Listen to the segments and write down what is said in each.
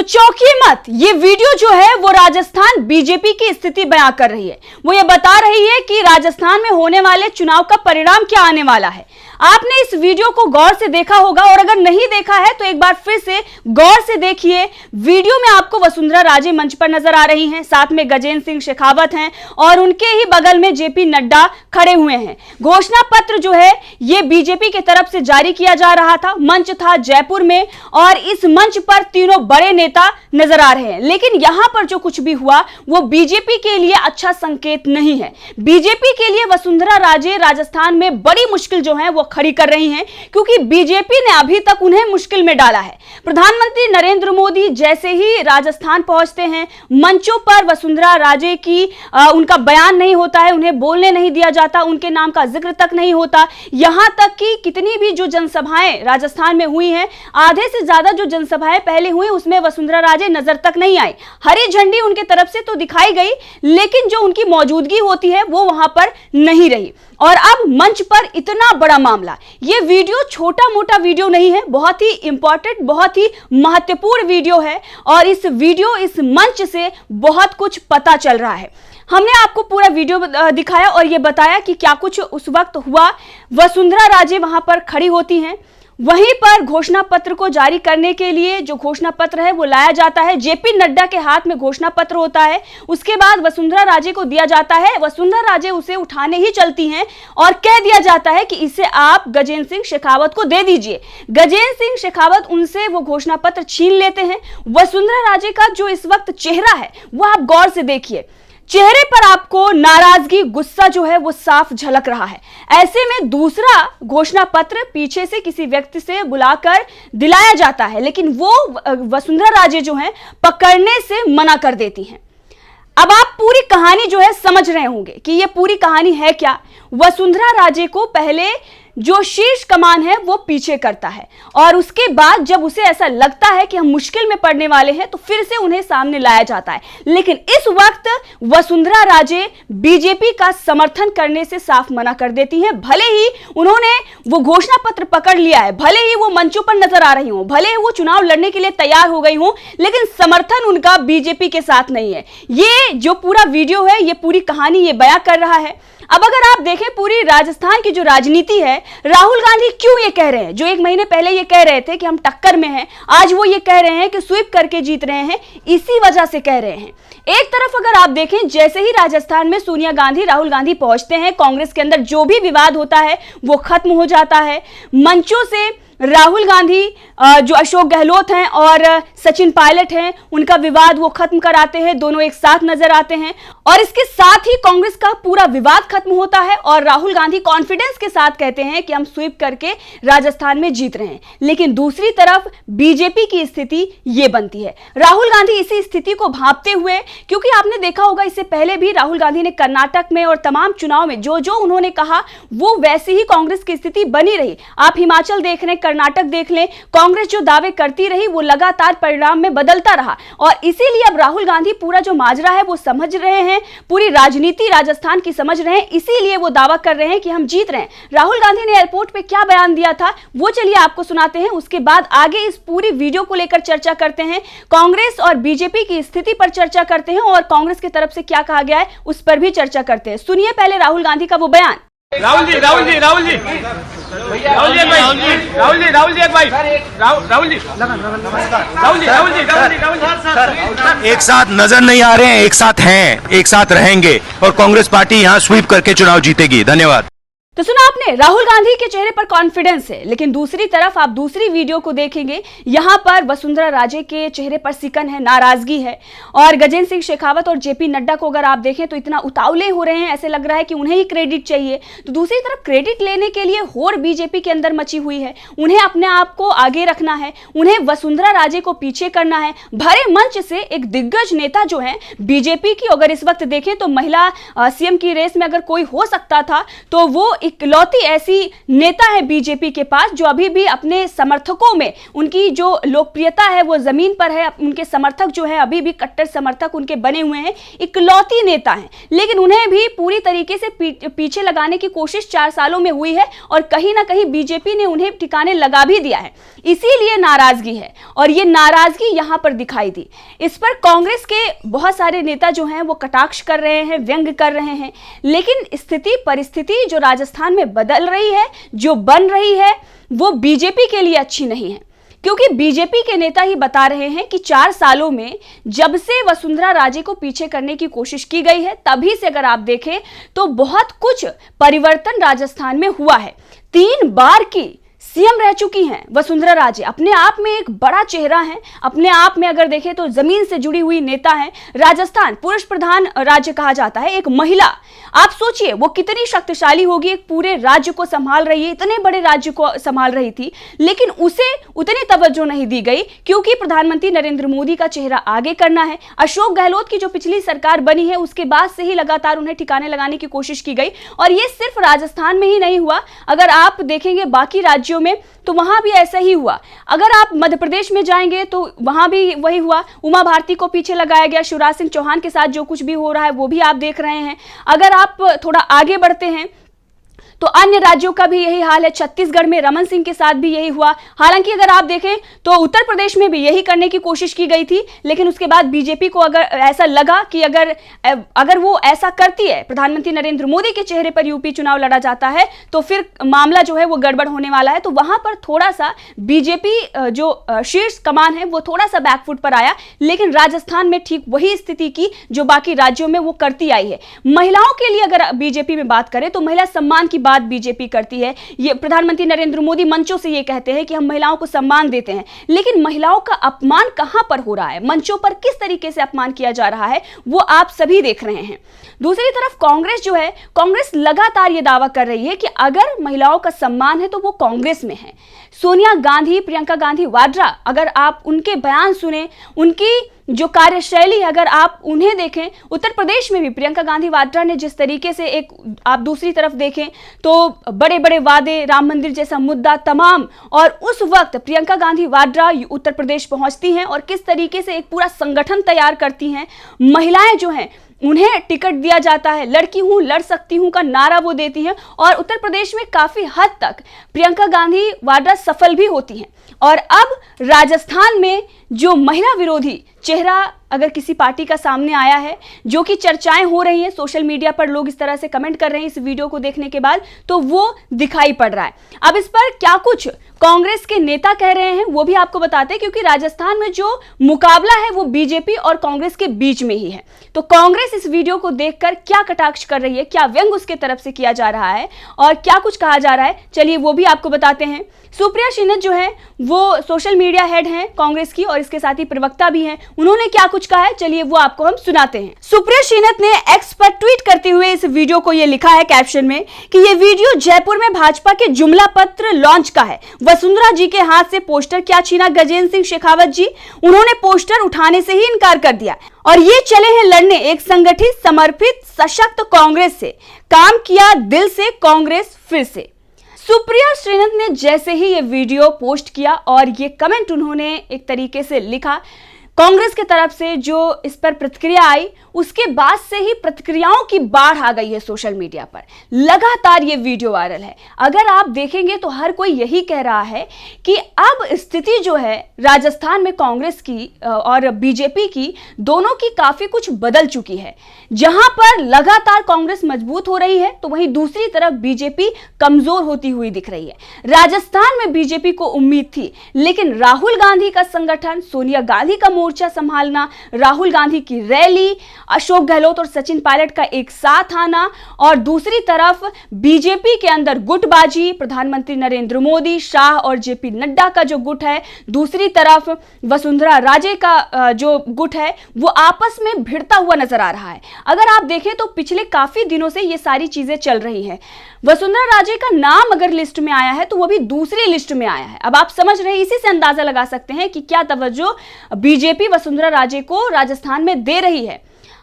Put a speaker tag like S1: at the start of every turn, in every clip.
S1: तो चौंकिए मत, ये वीडियो जो है वो राजस्थान बीजेपी की स्थिति बयां कर रही है। वो ये बता रही है कि राजस्थान में होने वाले चुनाव का परिणाम क्या आने वाला है। आपने इस वीडियो को गौर से देखा होगा और अगर नहीं देखा है तो एक बार फिर से गौर से देखिए। वीडियो में आपको वसुंधरा राजे मंच पर नजर आ रही हैं, साथ में गजेंद्र सिंह शेखावत हैं और उनके ही बगल में जेपी नड्डा खड़े हुए हैं। घोषणा पत्र जो है ये बीजेपी की तरफ से जारी किया जा रहा था। मंच था जयपुर में और इस मंच पर तीनों बड़े नेता नजर आ रहे हैं, लेकिन यहां पर जो कुछ भी हुआ वो बीजेपी के लिए अच्छा संकेत नहीं है। बीजेपी के लिए वसुंधरा राजे राजस्थान में बड़ी मुश्किल जो है वो खड़ी कर रही हैं, क्योंकि बीजेपी ने अभी तक उन्हें मुश्किल में डाला है। प्रधानमंत्री नरेंद्र मोदी जैसे ही राजस्थान पहुंचते हैं, मंचों पर वसुंधरा राजे की उनका बयान नहीं होता है, उन्हें बोलने नहीं दिया जाता, उनके नाम का जिक्र तक नहीं होता। यहां तक कि कितनी भी जो जनसभाएं राजस्थान में हुई हैं, आधे से ज्यादा जो जनसभाएं पहले हुई उसमें वसुंधरा राजे नजर तक नहीं आई। हरी झंडी उनके तरफ से तो दिखाई गई, लेकिन जो उनकी मौजूदगी होती है वो वहां पर नहीं रही। और अब मंच पर इतना बड़ा मामला, ये वीडियो छोटा मोटा वीडियो नहीं है, बहुत ही इंपॉर्टेंट, बहुत ही महत्वपूर्ण वीडियो है और इस मंच से बहुत कुछ पता चल रहा है। हमने आपको पूरा वीडियो दिखाया और ये बताया कि क्या कुछ उस वक्त हुआ। वसुंधरा राजे वहां पर खड़ी होती हैं, वहीं पर घोषणा पत्र को जारी करने के लिए जो घोषणा पत्र है वो लाया जाता है। जेपी नड्डा के हाथ में घोषणा पत्र होता है, उसके बाद वसुंधरा राजे को दिया जाता है। वसुंधरा राजे उसे उठाने ही चलती हैं और कह दिया जाता है कि इसे आप गजेंद्र सिंह शेखावत को दे दीजिए। गजेंद्र सिंह शेखावत उनसे वो घोषणा पत्र छीन लेते हैं। वसुंधरा राजे का जो इस वक्त चेहरा है वो आप गौर से देखिए, चेहरे पर आपको नाराजगी, गुस्सा जो है वो साफ झलक रहा है। ऐसे में दूसरा घोषणा पत्र पीछे से किसी व्यक्ति से बुलाकर दिलाया जाता है, लेकिन वो वसुंधरा राजे जो है पकड़ने से मना कर देती हैं। अब आप पूरी कहानी जो है समझ रहे होंगे कि ये पूरी कहानी है क्या। वसुंधरा राजे को पहले जो शीर्ष कमान है वो पीछे करता है और उसके बाद जब उसे ऐसा लगता है कि हम मुश्किल में पड़ने वाले हैं तो फिर से उन्हें सामने लाया जाता है। लेकिन इस वक्त वसुंधरा राजे बीजेपी का समर्थन करने से साफ मना कर देती हैं। भले ही उन्होंने वो घोषणा पत्र पकड़ लिया है, भले ही वो मंचों पर नजर आ रही हूं, भले ही वो चुनाव लड़ने के लिए तैयार हो गई हूं, लेकिन समर्थन उनका बीजेपी के साथ नहीं है। ये जो पूरा वीडियो है, ये पूरी कहानी ये बयां कर रहा है। अब अगर आप देखें पूरी राजस्थान की जो राजनीति है, राहुल गांधी क्यों ये कह रहे हैं, जो एक महीने पहले ये कह रहे थे कि हम टक्कर में हैं, आज वो ये कह रहे हैं कि स्वीप करके जीत रहे हैं, इसी वजह से कह रहे हैं। एक तरफ अगर आप देखें, जैसे ही राजस्थान में सोनिया गांधी, राहुल गांधी पहुंचते हैं, कांग्रेस के अंदर जो भी विवाद होता है वो खत्म हो जाता है। मंचों से राहुल गांधी जो अशोक गहलोत हैं और सचिन पायलट हैं, उनका विवाद वो खत्म कराते हैं, दोनों एक साथ नजर आते हैं और इसके साथ ही कांग्रेस का पूरा विवाद खत्म होता है और राहुल गांधी कॉन्फिडेंस के साथ कहते हैं कि हम स्वीप करके राजस्थान में जीत रहे हैं। लेकिन दूसरी तरफ बीजेपी की स्थिति ये बनती है। राहुल गांधी इसी स्थिति को भांपते हुए, क्योंकि आपने देखा होगा इससे पहले भी राहुल गांधी ने कर्नाटक में और तमाम चुनाव में जो जो उन्होंने कहा वो वैसी ही कांग्रेस की स्थिति बनी रही। आप हिमाचल देख लें, कर्नाटक देख लें, कांग्रेस जो दावे करती रही वो लगातार परिणाम में बदलता रहा और इसीलिए अब राहुल गांधी पूरा जो माजरा है वो समझ रहे हैं, पूरी राजनीति राजस्थान की समझ रहे हैं, इसीलिए वो दावा कर रहे हैं कि हम जीत रहे हैं। राहुल गांधी ने एयरपोर्ट पे क्या बयान दिया था वो चलिए आपको सुनाते हैं, उसके बाद आगे इस पूरी वीडियो को लेकर चर्चा करते हैं, कांग्रेस और बीजेपी की स्थिति पर चर्चा करते हैं और कांग्रेस की तरफ से क्या कहा गया है उस पर भी चर्चा करते हैं। सुनिए पहले राहुल गांधी का वो बयान।
S2: राहुल जी
S3: एक साथ नजर नहीं आ रहे हैं, एक साथ हैं, एक साथ रहेंगे और कांग्रेस पार्टी यहां स्वीप करके चुनाव जीतेगी। धन्यवाद।
S1: तो सुना आपने, राहुल गांधी के चेहरे पर कॉन्फिडेंस है, लेकिन दूसरी तरफ आप दूसरी वीडियो को देखेंगे, यहां पर वसुंधरा राजे के चेहरे पर सिकन है, नाराजगी है और गजेंद्र सिंह शेखावत और जेपी नड्डा को अगर आप देखें तो इतना उतावले हो रहे हैं, ऐसे लग रहा है कि उन्हें ही क्रेडिट चाहिए। तो दूसरी तरफ क्रेडिट लेने के लिए होड़ बीजेपी के अंदर मची हुई है, उन्हें अपने आप को आगे रखना है, उन्हें वसुंधरा राजे को पीछे करना है। भरे मंच से एक दिग्गज नेता जो है बीजेपी की, अगर इस वक्त देखें तो महिला सीएम की रेस में अगर कोई हो सकता था तो वो इकलौती ऐसी नेता है बीजेपी के पास जो अभी भी अपने समर्थकों में, उनकी जो लोकप्रियता है वो जमीन पर है, उनके समर्थक जो है अभी भी कट्टर समर्थक उनके बने हुए हैं, इकलौती नेता हैं, लेकिन उन्हें भी पूरी तरीके से पीछे लगाने की कोशिश 4 सालों में हुई है और कहीं ना कहीं बीजेपी ने उन्हें ठिकाने लगा भी दिया है। इसीलिए नाराजगी है और ये नाराजगी यहां पर दिखाई दी। इस पर कांग्रेस के बहुत सारे नेता जो हैं वो कटाक्ष कर रहे हैं, व्यंग कर रहे हैं, लेकिन स्थिति परिस्थिति जो राजस्थान में बदल रही है, जो बन रही है, वो बीजेपी के लिए अच्छी नहीं है, क्योंकि बीजेपी के नेता ही बता रहे हैं कि 4 सालों में जब से वसुंधरा राजे को पीछे करने की कोशिश की गई है, तभी से अगर आप देखें तो बहुत कुछ परिवर्तन राजस्थान में हुआ है। 3 बार की सीएम रह चुकी हैं वसुंधरा राजे, अपने आप में एक बड़ा चेहरा है, अपने आप में अगर देखें तो जमीन से जुड़ी हुई नेता है। राजस्थान पुरुष प्रधान राज्य कहा जाता है, एक महिला, आप सोचिए वो कितनी शक्तिशाली होगी, एक पूरे राज्य को संभाल रही है, इतने बड़े राज्य को संभाल रही थी, लेकिन उसे उतनी तवज्जो नहीं दी गई क्योंकि प्रधानमंत्री नरेंद्र मोदी का चेहरा आगे करना है। अशोक गहलोत की जो पिछली सरकार बनी है उसके बाद से ही लगातार उन्हें ठिकाने लगाने की कोशिश की गई और ये सिर्फ राजस्थान में ही नहीं हुआ, अगर आप देखेंगे बाकी राज्यों में तो वहां भी ऐसा ही हुआ। अगर आप मध्य प्रदेश में जाएंगे तो वहां भी वही हुआ, उमा भारती को पीछे लगाया गया, शिवराज सिंह चौहान के साथ जो कुछ भी हो रहा है वो भी आप देख रहे हैं। अगर आप थोड़ा आगे बढ़ते हैं तो अन्य राज्यों का भी यही हाल है, छत्तीसगढ़ में रमन सिंह के साथ भी यही हुआ। हालांकि अगर आप देखें तो उत्तर प्रदेश में भी यही करने की कोशिश की गई थी, लेकिन उसके बाद बीजेपी को अगर ऐसा लगा कि अगर वो ऐसा करती है, प्रधानमंत्री नरेंद्र मोदी के चेहरे पर यूपी चुनाव लड़ा जाता है तो फिर मामला जो है वो गड़बड़ होने वाला है, तो वहां पर थोड़ा सा बीजेपी जो शीर्ष कमान है वो थोड़ा सा बैकफुट पर आया, लेकिन राजस्थान में ठीक वही स्थिति की जो बाकी राज्यों में वो करती आई है। महिलाओं के लिए अगर बीजेपी में बात करें तो महिला सम्मान की बात बीजेपी करती है। ये प्रधानमंत्री नरेंद्र मोदी मंचों से ये कहते हैं कि हम महिलाओं को सम्मान देते हैं, लेकिन महिलाओं का अपमान कहां पर हो रहा है, मंचों पर किस तरीके से अपमान किया जा रहा है वो आप सभी देख रहे हैं। दूसरी तरफ कांग्रेस जो है, कांग्रेस लगातार ये दावा कर रही है कि अगर महिलाओं का सम्मान है तो वो कांग्रेस में है। सोनिया गांधी, प्रियंका गांधी वाड्रा, अगर आप उनके बयान सुने, उनकी जो कार्यशैली है अगर आप उन्हें देखें, उत्तर प्रदेश में भी प्रियंका गांधी वाड्रा ने जिस तरीके से एक, आप दूसरी तरफ देखें तो बड़े बड़े वादे, राम मंदिर जैसा मुद्दा तमाम, और उस वक्त प्रियंका गांधी वाड्रा उत्तर प्रदेश पहुंचती हैं और किस तरीके से एक पूरा संगठन तैयार करती हैं। महिलाएं जो हैं उन्हें टिकट दिया जाता है, लड़की हूं लड़ सकती हूं का नारा वो देती हैं और उत्तर प्रदेश में काफी हद तक प्रियंका गांधी वाड्रा सफल भी होती हैं। और अब राजस्थान में जो महिला विरोधी चेहरा अगर किसी पार्टी का सामने आया है, जो कि चर्चाएं हो रही हैं, सोशल मीडिया पर लोग इस तरह से कमेंट कर रहे हैं इस वीडियो को देखने के बाद, तो वो दिखाई पड़ रहा है। अब इस पर क्या कुछ कांग्रेस के नेता कह रहे हैं वो भी आपको बताते हैं, क्योंकि राजस्थान में जो मुकाबला है वो बीजेपी और कांग्रेस के बीच में ही है। तो कांग्रेस इस वीडियो को देखकर क्या कटाक्ष कर रही है, क्या व्यंग उसके तरफ से किया जा रहा है और क्या कुछ कहा जा रहा है, चलिए वो भी आपको बताते हैं। सुप्रिया श्रीनाथ जो है वो सोशल मीडिया हेड हैं कांग्रेस की और इसके साथ ही प्रवक्ता भी हैं, उन्होंने क्या कुछ कहा है चलिए वो आपको हम सुनाते हैं। सुप्रिया श्रीनाथ ने एक्स पर ट्वीट करते हुए इस वीडियो को ये लिखा है कैप्शन में कि ये वीडियो जयपुर में भाजपा के जुमला पत्र लॉन्च का है। वसुंधरा जी के हाथ से पोस्टर क्या छीना गजेंद्र सिंह शेखावत जी, उन्होंने पोस्टर उठाने से ही इनकार कर दिया और ये चले हैं लड़ने एक संगठित, समर्पित, सशक्त कांग्रेस से। काम किया दिल से कांग्रेस फिर से। सुप्रिया श्रीनाथ ने जैसे ही ये वीडियो पोस्ट किया और ये कमेंट उन्होंने एक तरीके से लिखा, कांग्रेस की तरफ से जो इस पर प्रतिक्रिया आई उसके बाद से ही प्रतिक्रियाओं की बाढ़ आ गई है सोशल मीडिया पर। लगातार ये वीडियो वायरल है। अगर आप देखेंगे तो हर कोई यही कह रहा है कि अब स्थिति जो है राजस्थान में कांग्रेस की और बीजेपी की, दोनों की काफी कुछ बदल चुकी है। जहां पर लगातार कांग्रेस मजबूत हो रही है तो वहीं दूसरी तरफ बीजेपी कमजोर होती हुई दिख रही है। राजस्थान में बीजेपी को उम्मीद थी, लेकिन राहुल गांधी का संगठन, सोनिया गांधी का मोर्चा संभालना, राहुल गांधी की रैली, अशोक गहलोत और सचिन पायलट का एक साथ आना और दूसरी तरफ बीजेपी के अंदर गुटबाजी, प्रधानमंत्री नरेंद्र मोदी, शाह और जेपी नड्डा का जो गुट है, दूसरी तरफ वसुंधरा राजे का जो गुट है, वो आपस में भिड़ता हुआ नजर आ रहा है। अगर आप देखें तो पिछले काफी दिनों से ये सारी चीजें चल रही हैं। वसुंधरा राजे का नाम अगर लिस्ट में आया है तो वो भी दूसरी लिस्ट में आया है। अब आप समझ रहे हैं, इसी से अंदाजा लगा सकते हैं कि क्या तवज्जो बीजेपी वसुंधरा राजे को राजस्थान में दे रही है।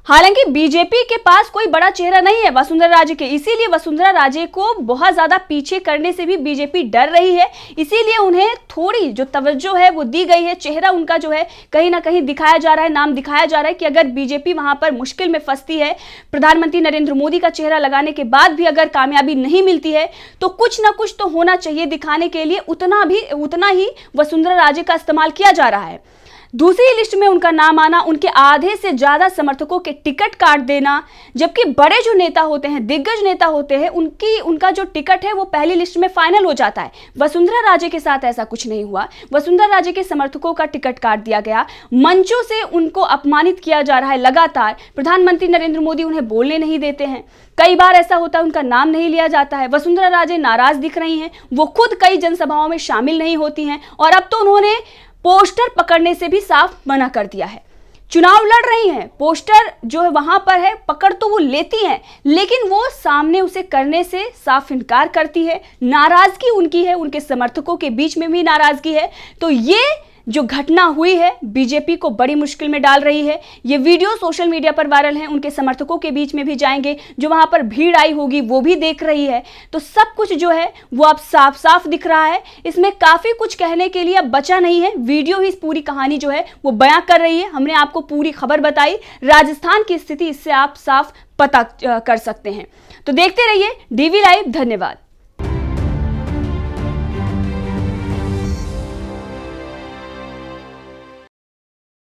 S1: हालांकि बीजेपी के पास कोई बड़ा चेहरा नहीं है वसुंधरा राजे के, इसीलिए वसुंधरा राजे को बहुत ज्यादा पीछे करने से भी बीजेपी डर रही है। इसीलिए उन्हें थोड़ी जो तवज्जो है वो दी गई है, चेहरा उनका जो है कहीं ना कहीं दिखाया जा रहा है, नाम दिखाया जा रहा है कि अगर बीजेपी वहां पर मुश्किल में फंसती है, प्रधानमंत्री नरेंद्र मोदी का चेहरा लगाने के बाद भी अगर कामयाबी नहीं मिलती है तो कुछ ना कुछ तो होना चाहिए दिखाने के लिए, उतना ही वसुंधरा राजे का इस्तेमाल किया जा रहा है। दूसरी लिस्ट में उनका नाम आना, उनके आधे से ज्यादा समर्थकों के टिकट काट देना, जबकि बड़े जो नेता होते हैं, दिग्गज नेता होते हैं, उनका जो टिकट है वो पहली लिस्ट में फाइनल हो जाता है। वसुंधरा राजे के साथ ऐसा कुछ नहीं हुआ। वसुंधरा राजे के समर्थकों का टिकट काट दिया गया, मंचों से उनको अपमानित किया जा रहा है लगातार। प्रधानमंत्री नरेंद्र मोदी उन्हें बोलने नहीं देते हैं, कई बार ऐसा होता है उनका नाम नहीं लिया जाता है। वसुंधरा राजे नाराज दिख रही हैं, वो खुद कई जनसभाओं में शामिल नहीं होती हैं और अब तो उन्होंने पोस्टर पकड़ने से भी साफ मना कर दिया है। चुनाव लड़ रही हैं, पोस्टर जो है वहां पर है, पकड़ तो वो लेती हैं, लेकिन वो सामने उसे करने से साफ इनकार करती है। नाराजगी उनकी है, उनके समर्थकों के बीच में भी नाराजगी है। तो ये जो घटना हुई है बीजेपी को बड़ी मुश्किल में डाल रही है। ये वीडियो सोशल मीडिया पर वायरल है, उनके समर्थकों के बीच में भी जाएंगे, जो वहां पर भीड़ आई होगी वो भी देख रही है। तो सब कुछ जो है वो अब साफ साफ दिख रहा है। इसमें काफी कुछ कहने के लिए अब बचा नहीं है। वीडियो ही इस पूरी कहानी जो है वो बयां कर रही है। हमने आपको पूरी खबर बताई, राजस्थान की स्थिति इससे आप साफ पता कर सकते हैं। तो देखते रहिए DV लाइव। धन्यवाद।